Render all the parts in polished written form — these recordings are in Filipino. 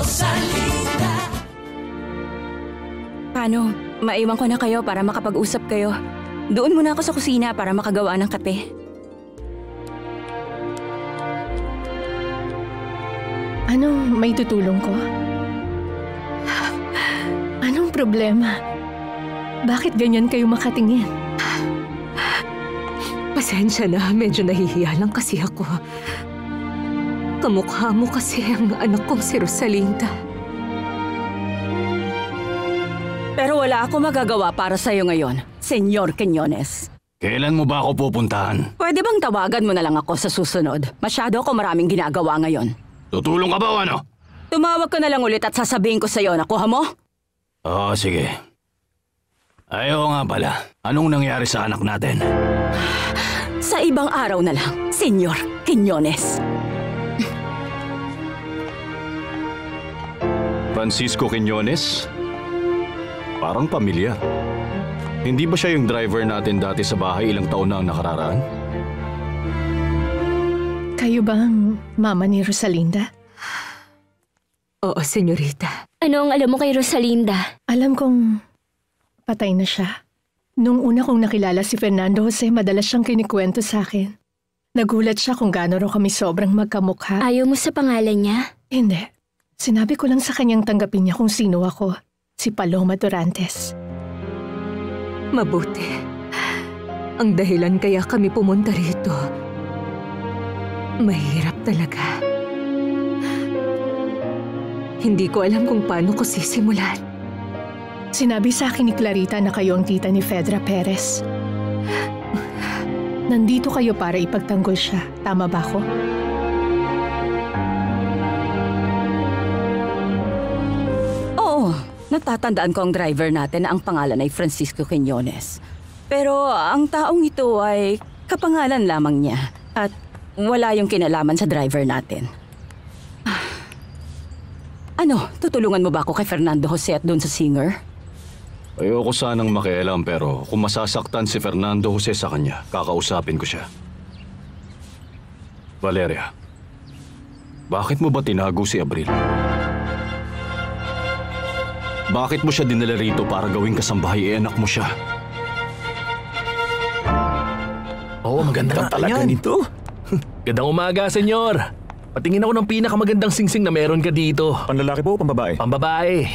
Rosalinda. Paano? Maiwan ko na kayo para makapag-usap kayo. Doon muna ako sa kusina para makagawa ng kape. Ano, may tutulong ko? Anong problema? Bakit ganyan kayo makatingin? Pasensya na, medyo nahihiya lang kasi ako. Kamukha mo kasi ang anak kong si Rosalinda. Pero wala ako magagawa para sa'yo ngayon, Senyor Quiñones. Kailan mo ba ako pupuntahan? Pwede bang tawagan mo na lang ako sa susunod? Masyado ako maraming ginagawa ngayon. Tutulong ka ba o ano? Tumawag ka na lang ulit at sasabihin ko sa'yo, nakuha mo? Oo, sige. Ayaw nga pala. Anong nangyari sa anak natin? Sa ibang araw na lang, Senyor Quiñones. Francisco Quiñones? Parang pamilyar. Hindi ba siya yung driver natin dati sa bahay ilang taon na ang nakararaan? Kayo ba ang mama ni Rosalinda? Oo, senyorita. Ano ang alam mo kay Rosalinda? Alam kong patay na siya. Nung una kong nakilala si Fernando Jose, madalas siyang kinikwento sa akin. Nagulat siya kung gaano raw kami sobrang magkamukha. Ayaw mo sa pangalan niya? Hindi. Sinabi ko lang sa kanyang tanggapin niya kung sino ako. Si Paloma Durantes. Mabuti. Ang dahilan kaya kami pumunta rito. Mahirap talaga. Hindi ko alam kung paano ko sisimulan. Sinabi sa akin ni Clarita na kayo ang tita ni Fedra Perez. Nandito kayo para ipagtanggol siya. Tama ba ako? Oo, natatandaan ko ang driver natin na ang pangalan ay Francisco Quiñones. Pero ang taong ito ay kapangalan lamang niya at wala yung kinalaman sa driver natin. Ano, tutulungan mo ba ako kay Fernando Jose at doon sa singer? Ayoko sanang makialam pero kung masasaktan si Fernando Jose sa kanya, kakausapin ko siya. Valeria, bakit mo ba tinago si Abril? Bakit mo siya dinala rito para gawing kasambahay anak mo siya? Oo, maganda talaga nito. Gandang umaga, senyor. Patingin ako ng pinakamagandang singsing na meron ka dito. Panlalaki po o pambabae? Pambabae.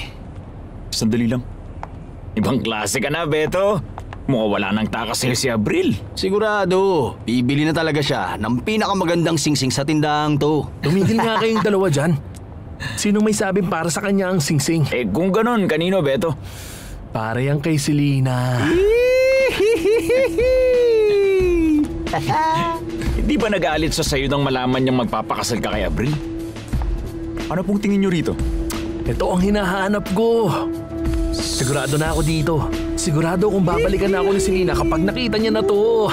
Sandali lang. Ibang klase ka na, Beto. Mukhang wala nang takas sa'yo si Abril. Sigurado, bibili na talaga siya ng pinakamagandang singsing sa tindahang to. Tumigil nga kayong dalawa dyan. Sinong may sabing para sa kanya ang singsing? Eh kung ganon, kanino, Beto? Para yan kay Selena. Hindi ba nag-aalit sa sayo nang malaman niyang magpapakasal ka kay Abril? Ano pong tingin niyo rito? Ito ang hinahanap ko. Sigurado na ako dito. Sigurado kung babalikan na ako ni Selena kapag nakita niya na to.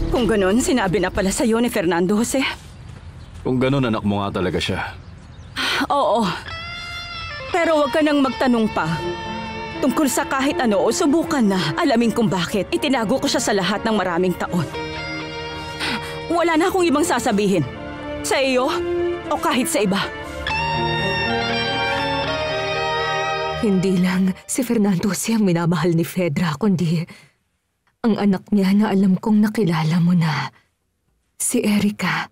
Kung ganun, sinabi na pala sa'yo ni Fernando Jose. Kung ganun, anak mo nga talaga siya. Oo. Pero huwag ka nang magtanong pa. Tungkol sa kahit ano o subukan na alamin kung bakit itinago ko siya sa lahat ng maraming taon. Wala na akong ibang sasabihin. Sa iyo o kahit sa iba. Hindi lang si Fernando siyang minamahal ni Fedra, kundi ang anak niya na alam kong nakilala mo na, si Erica.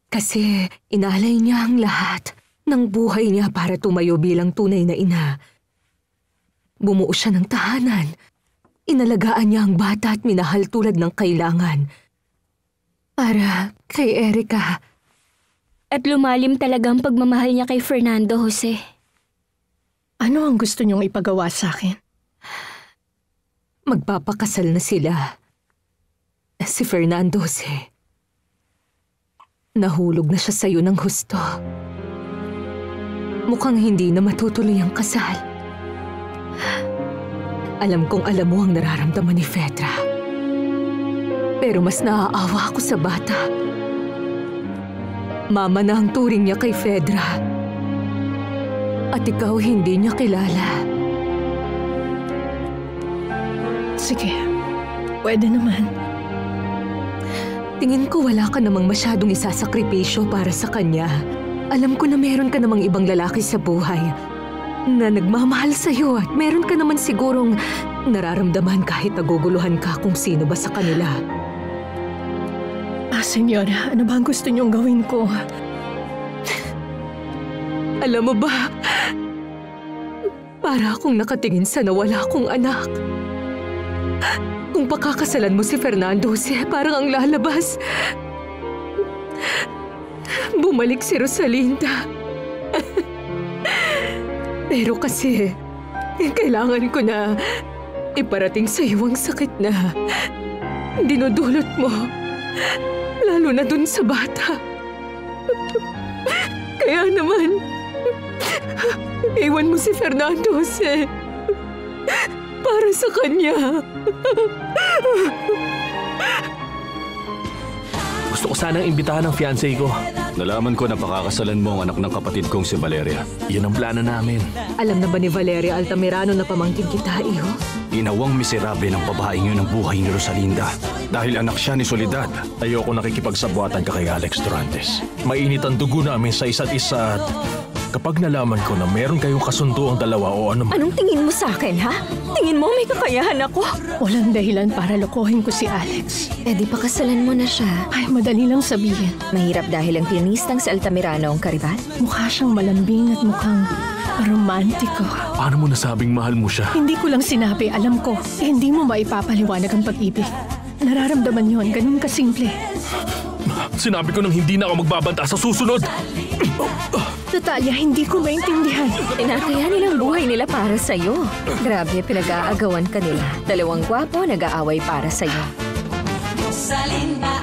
Kasi inalay niya ang lahat ng buhay niya para tumayo bilang tunay na ina. Bumuo siya ng tahanan. Inalagaan niya ang bata at minahal tulad ng kailangan. Para kay Erica. At lumalim talaga ang pagmamahal niya kay Fernando Jose. Ano ang gusto niyong ipagawa sa akin? Magpapakasal na sila. Si Fernando Jose. Nahulog na siya sa'yo ng husto. Mukhang hindi na matutuloy ang kasal. Alam kong alam mo ang nararamdaman ni Fedra. Pero mas naaawa ako sa bata. Mama na ang turing niya kay Fedra. At ikaw hindi niya kilala. Sige, pwede naman. Tingin ko wala ka namang masyadong isasakripisyo para sa kanya. Alam ko na meron ka namang ibang lalaki sa buhay na nagmamahal sa'yo at meron ka naman sigurong nararamdaman kahit naguguluhan ka kung sino ba sa kanila. Senyora, ano ba ang gusto niyong gawin ko? Alam mo ba, para akong nakatingin sa nawala kong anak. Kung pakakasalan mo si Fernando Jose, parang ang lalabas. Bumalik si Rosalinda. Pero kasi, kailangan ko na iparating sa iyo ang sakit na dinudulot mo. Lalo na dun sa bata. Kaya naman, iwan mo si Fernando Jose para sa kanya. Gusto ko sanang imbitahan ang fiancé ko. Nalaman ko na pakakasalan mo ang anak ng kapatid kong si Valeria. Yun ang plano namin. Alam na ba ni Valeria Altamirano na pamangkin kita, iho? Inawang miserable ng babaeng yun ang buhay ni Rosalinda. Dahil anak siya ni Soledad. Ayoko nakikipagsabuatan ka kay Alex Durantes. Mainit ang dugo namin sa isa't isa at kapag nalaman ko na meron kayong kasundo ang dalawa o ano man. Anong tingin mo sa akin, ha? Tingin mo may kakayahan ako? Walang dahilan para lokohin ko si Alex. Eh di pakasalan mo na siya. Ay, madali lang sabihin. Mahirap dahil ang pianistang si Altamirano ang kariban. Mukha siyang malambing at mukhang romantiko. Paano mo nasabing mahal mo siya? Hindi ko lang sinabi, alam ko. Hindi mo maipapaliwanag ang pag-ibig. Nararamdaman yon, ganun kasimple. Sinabi ko nang hindi na ako magbabanta sa susunod. Natalia, hindi ko maintindihan. Tinataya nilang buhay nila para sa'yo. Grabe, pinag-aagawan ka nila. Dalawang gwapo nag-aaway para sa'yo. Rosalinda.